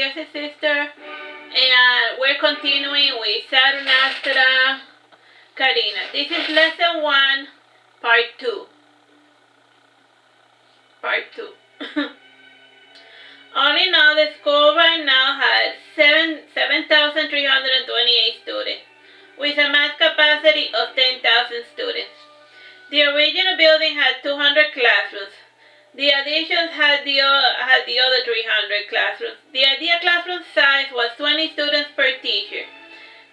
Artsy's sister, and we're continuing with Saturnastra, Karina. This is lesson 1, part 2. All in all, the school right now has 7,328 students, with a max capacity of 10,000 students. The original building had 200 classrooms. The additions had the other 300 classrooms. The ideal classroom size was 20 students per teacher.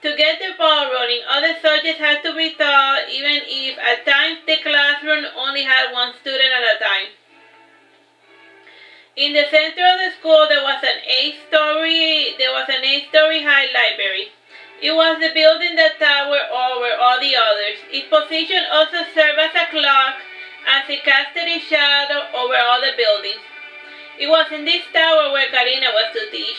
To get the ball rolling, other subjects had to be taught, even if at times the classroom only had one student at a time. In the center of the school, there was an 8-story high library. It was the building that towered over all the others. Its position also served as a clock, as it casted its shadow over all the buildings. It was in this tower where Karina was to teach.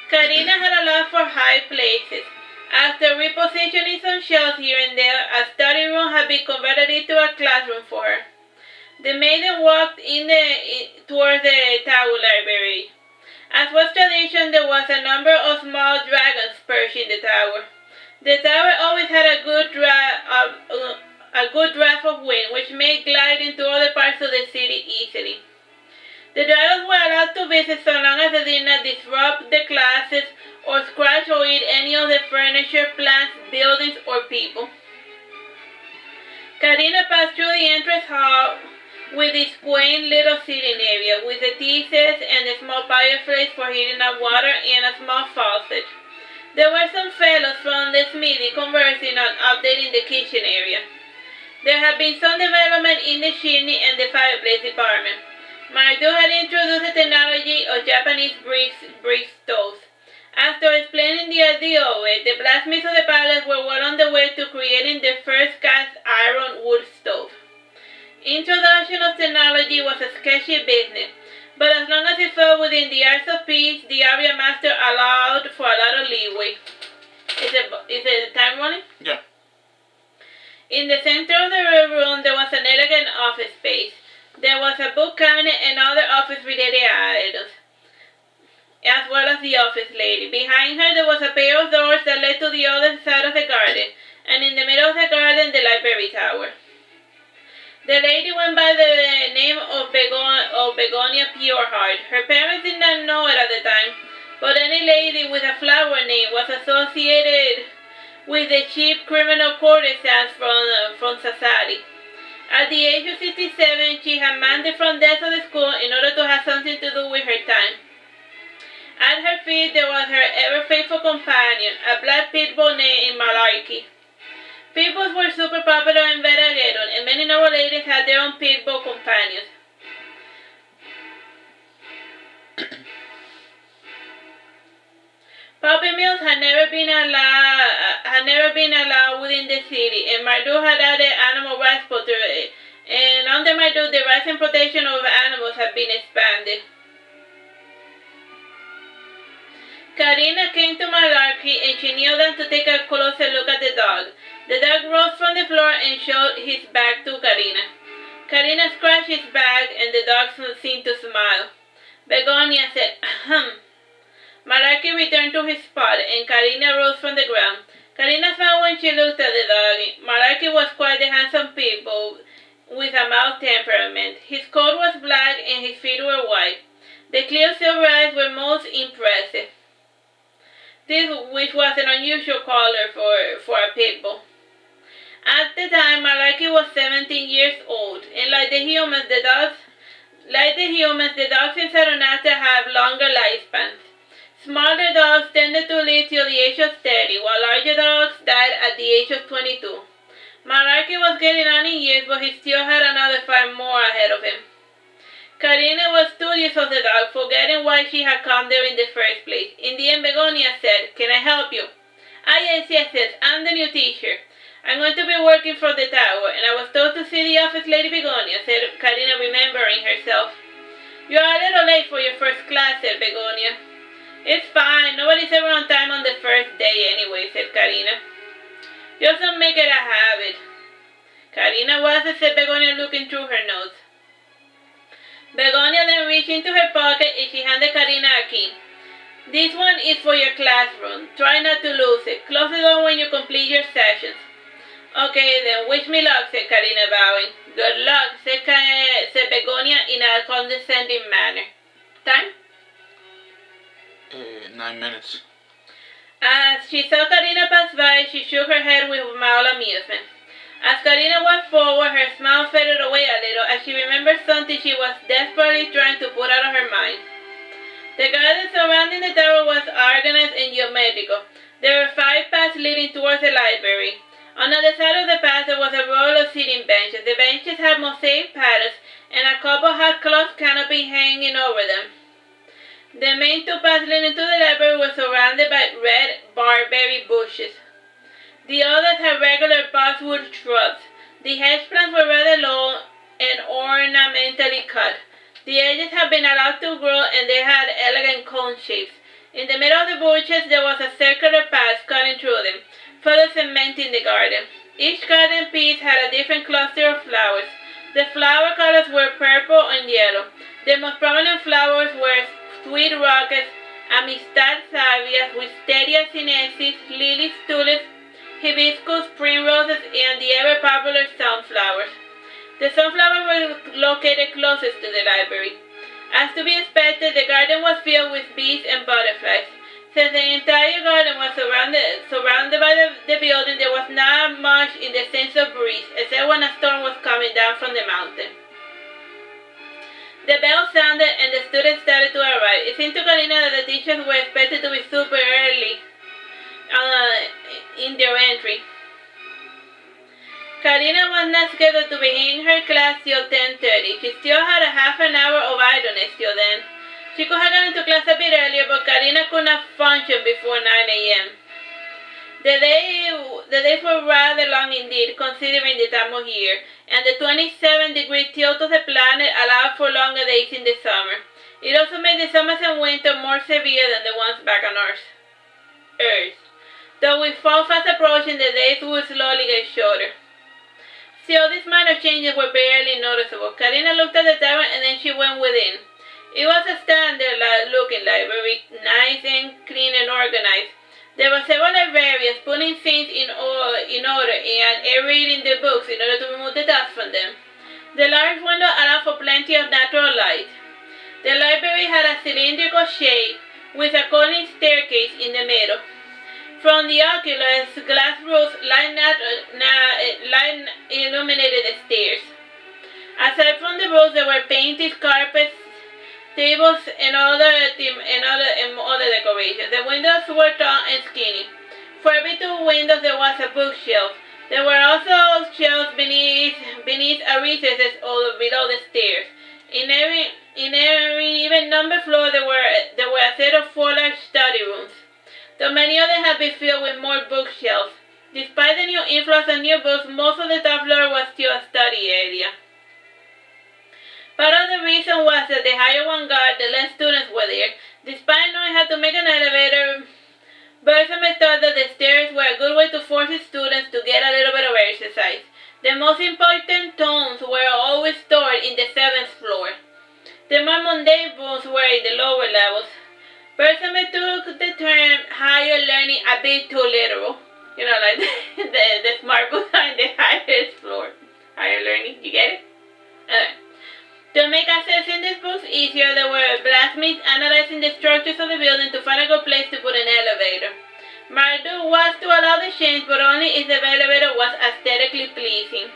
Karina had a love for high places. After repositioning some shelves here and there, a study room had been converted into a classroom for her. The maiden walked towards the tower library. As was tradition, there was a number of small dragons perched in the tower. The tower always had a good draft of wind, which made gliding to other parts of the city easily. The dragons were allowed to visit so long as they did not disrupt the classes or scratch or eat any of the furniture, plants, buildings, or people. Karina passed through the entrance hall with its quaint little sitting area, with the teases and a small fireplace for heating up water and a small faucet. There were some fellows from the smithy conversing on updating the kitchen area. There had been some development in the chimney and the fireplace department. Marduke had introduced the technology of Japanese brick stoves. After explaining the idea of it, the blacksmiths of the palace were well on the way to creating their first cast iron wood stove. Introduction of technology was a sketchy business, but as long as it fell within the arts of peace, the area master allowed for a lot of leeway. Is the time running? Yeah. In the center of the room, there was an elegant office space. There was a book cabinet and other office-related items, as well as the office lady. Behind her, there was a pair of doors that led to the other side of the garden, and in the middle of the garden, the library tower. The lady went by the name of Begonia Pureheart. Her parents did not know it at the time, but any lady with a flower name was associated with the cheap criminal courtesans from society. At the age of 67, she had manned the front desk of the school in order to have something to do with her time. At her feet, there was her ever-faithful companion, a black pit bull named Monarchy. Pit bulls were super popular in Veragerung, and many noble ladies had their own pit bull companions. Puppy mills had never been allowed within the city, and Marduke had added animal rights to it. And under Marduke, the rights and protection of animals had been expanded. Karina came to Monarchy, and she kneeled down to take a closer look at the dog. The dog rose from the floor and showed his back to Karina. Karina scratched his back, and the dog seemed to smile. Begonia said, "Ahem." Monarchy returned to his spot, and Karina rose from the ground. Karina smiled when she looked at the dog. Monarchy was quite a handsome pit bull with a mild temperament. His coat was black, and his feet were white. The clear silver eyes were most impressive, which was an unusual color for a pit bull. At the time, Monarchy was 17 years old, and like the humans, the dogs in Saturnastra have longer lifespans. Smaller dogs tended to live till the age of 30, while larger dogs died at the age of 22. Monarchy was getting on in years, but he still had another 5 more ahead of him. Karina was studious of the dog, forgetting why she had come there in the first place. In the end, Begonia said, "Can I help you?" "Ah, yes, I'm the new teacher. I'm going to be working from the tower, and I was told to see the office lady Begonia," said Karina, remembering herself. "You're a little late for your first class," said Begonia. "It's fine. Nobody's ever on time on the first day anyway," said Karina. "Just don't make it a habit." "Karina was," said Begonia, looking through her notes. Begonia then reached into her pocket and she handed Karina a key. This one is for your classroom. Try not to lose it. Close the door when you complete your sessions. Okay, then wish me luck, said Karina, bowing. Good luck, said Begonia in a condescending manner. Time? 9 minutes. As she saw Karina pass by, she shook her head with mild amusement. As Karina walked forward, her smile faded away a little as she remembered something she was desperately trying to put out of her mind. The garden surrounding the tower was organized and geometrical. There were 5 paths leading towards the library. On the side of the path there was a row of sitting benches. The benches had mosaic patterns, and a couple had cloth canopy hanging over them. The main 2 paths leading to the library were surrounded by red barberry bushes. The others had regular boxwood shrubs. The hedge plants were rather long and ornamentally cut. The edges had been allowed to grow, and they had elegant cone shapes. In the middle of the bushes there was a circular path cutting through them, further cementing the garden. Each garden piece had a different cluster of flowers. The flower colors were purple and yellow. The most prominent flowers were sweet rockets, amistad salvias, wisteria sinensis, lilies, tulips, hibiscus, primroses, and the ever-popular sunflowers. The sunflowers were located closest to the library. As to be expected, the garden was filled with bees and butterflies. Since the entire garden was surrounded by the building, there was not much in the sense of breeze, except when a storm was coming down from the mountain. The bell sounded and the students started to arrive. It seemed to Karina that the teachers were expected to be super early in their entry. Karina was not scheduled to begin her class till 10:30. She still had a half an hour of idleness till then. She could have gone to class a bit earlier, but Karina could not function before 9 a.m. The days were rather long indeed, considering the time of year, and the 27-degree tilt of the planet allowed for longer days in the summer. It also made the summers and winter more severe than the ones back on Earth. Though with fall fast approaching, the days would slowly get shorter. Still, these minor changes were barely noticeable. Karina looked at the tower and then she went within. It was a standard-looking library, nice and clean and organized. There were several librarians putting things in order and aerating the books in order to remove the dust from them. The large window allowed for plenty of natural light. The library had a cylindrical shape with a cooling staircase in the middle. From the oculus, glass roofs light illuminated the stairs. Aside from the roofs, there were painted carpets, tables, and other decorations. The windows were tall and skinny. For every 2 windows there was a bookshelf. There were also shelves beneath a recesses or below the stairs. In every even number floor there were a set of 4 large study rooms. Though many of them had been filled with more bookshelves. Despite the new influx of new books, most of the top floor was still a study area. Part of the reason was that the higher one got, the less students were there. Despite knowing how to make an elevator, Bersamet thought that the stairs were a good way to force his students to get a little bit of exercise. The most important tomes were always stored in the 7th floor. The more mundane books were in the lower levels. Bersamet took the term higher learning a bit too literal. You know, like the smart books are in the highest floor. Higher learning, you get it? To make accessing these books easier, there were blacksmiths analyzing the structures of the building to find a good place to put an elevator. Marduke was to allow the change, but only if the elevator was aesthetically pleasing.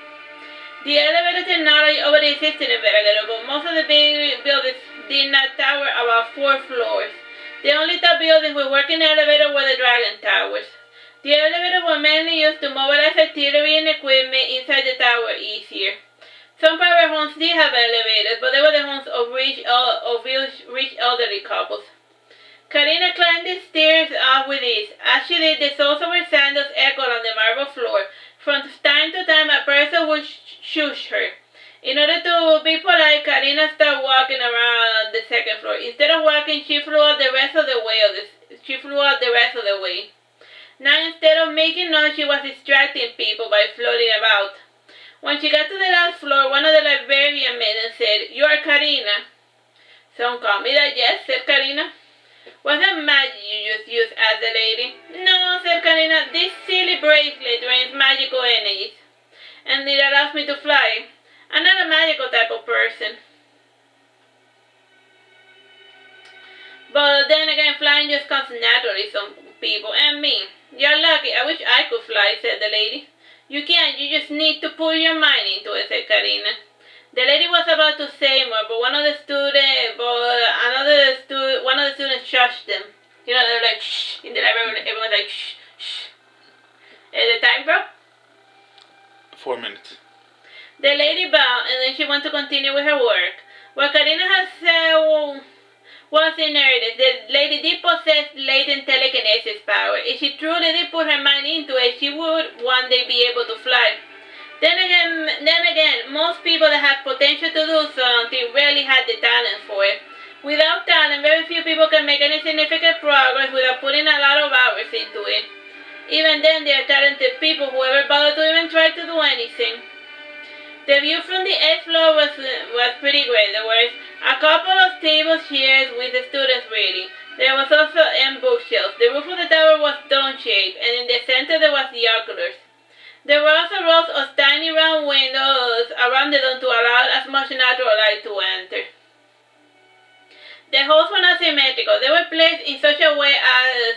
The elevator technology already existed in Veragerung, but most of the big buildings did not tower about 4 floors. The only top buildings with working elevators were the Dragon Towers. The elevators were mainly used to mobilize artillery and equipment inside the tower easier. Some private homes did have elevators, but they were the homes of rich elderly couples. Karina climbed the stairs up with ease. As she did, the soles of her sandals echoed on the marble floor. From time to time, a person would shush her. In order to be polite, Karina started walking around the 2nd floor. Instead of walking, she flew out the rest of the way. Now, instead of making noise, she was distracting people by floating about. When she got to the last floor, one of the librarian maidens said, "You are Karina." "Some call me that, yes," said Karina. Was that magic you just used? Asked the lady. No, said Karina. This silly bracelet drains magical energies, and it allows me to fly. I'm not a magical type of person. But then again, flying just comes naturally to some people, and me. You're lucky. I wish I could fly, said the lady. You can't. You just need to put your mind into it, said Karina. The lady was about to say more, but one of the students shushed them. You know, they're like, shh. In the library, everyone's like, shh, shh. The time, bro? 4 minutes. The lady bowed, and then she went to continue with her work. What Karina had said was inherited. The lady did possess latent telekinesis power. If she truly did put her mind into it, she would one day be able to fly. Then again, most people that have potential to do something rarely had the talent for it. Without talent, very few people can make any significant progress without putting a lot of hours into it. Even then, there are talented people who ever bother to even try to do anything. The view from the 8th floor was pretty great. There was a couple of table chairs with the students reading. There was also bookshelves. The roof of the tower was dome-shaped, and in the center there was the oculars. There were also rows of tiny round windows around the dome to allow as much natural light to enter. The halls were not symmetrical. They were placed in such a way as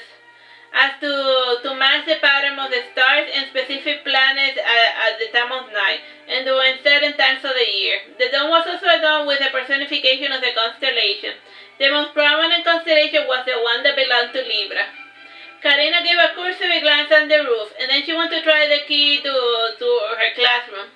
to match the pattern of the stars and specific planets at the time of night and during certain times of the year. The dome was also adorned with a personification of the constellation. The most prominent constellation was the one that belonged to Libra. Karina gave a cursory glance at the roof, and then she went to try the key to her classroom.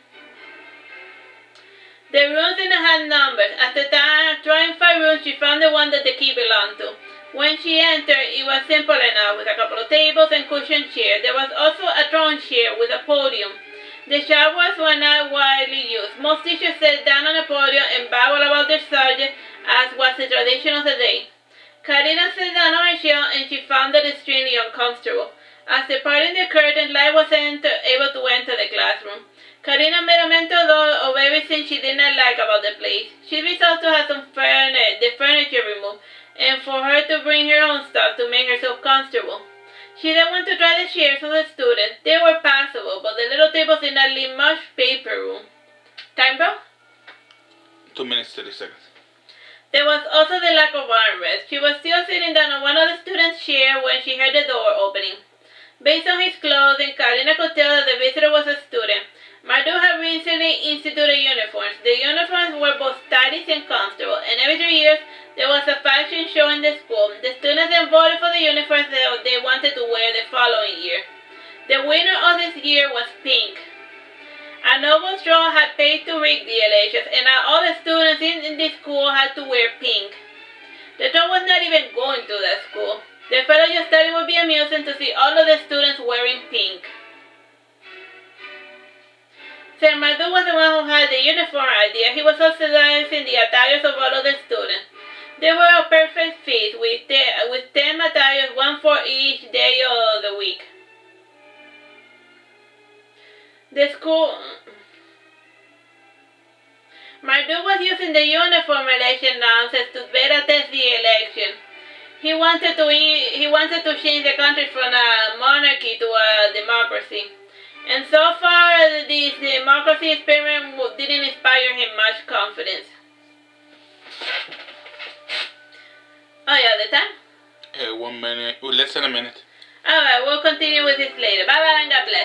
The rooms did not have numbers. After trying 5 rooms, she found the one that the key belonged to. When she entered, it was simple enough, with a couple of tables and cushioned chairs. There was also a throne chair with a podium. The showers were not widely used. Most teachers sat down on a podium and babbled about their subject, as was the tradition of the day. Karina sat down on a chair, and she found it extremely uncomfortable. After parting the curtain, light was able to enter the classroom. Karina made a mental note of everything she did not like about the place. She resolved to have the furniture removed, and for her to bring her own stuff to make herself comfortable. She then went to try the chairs of the students. They were passable, but the little tables did not leave much paper room. Time, bro? 2 minutes, 30 seconds. There was also the lack of armrest. She was still sitting down on one of the students' chairs when she heard the door opening. Based on his clothing, Karina could tell that the visitor was a student. Marduke had recently instituted uniforms. The uniforms were both stylish and comfortable, and every 3 years there was a fashion show in the school. The students then voted for the uniforms that they wanted to wear the following year. The winner of this year was pink. A noble straw had paid to rig the elections, and all the students in this school had to wear pink. The straw was not even going to that school. The fellow just thought it would be amusing to see all of the students wearing pink. Sir Marduke was the one who had the uniform idea. He was subsidizing the attires of all of the students. They were a perfect fit, with 10 attires, one for each day of the week. The school... Marduke was using the uniform election nonsense to beta test the election. He wanted to change the country from a monarchy to a democracy. And so far, this democracy experiment didn't inspire him much confidence. Oh yeah, the time? 1 minute, less than a minute. Alright, we'll continue with this later. Bye bye and God bless.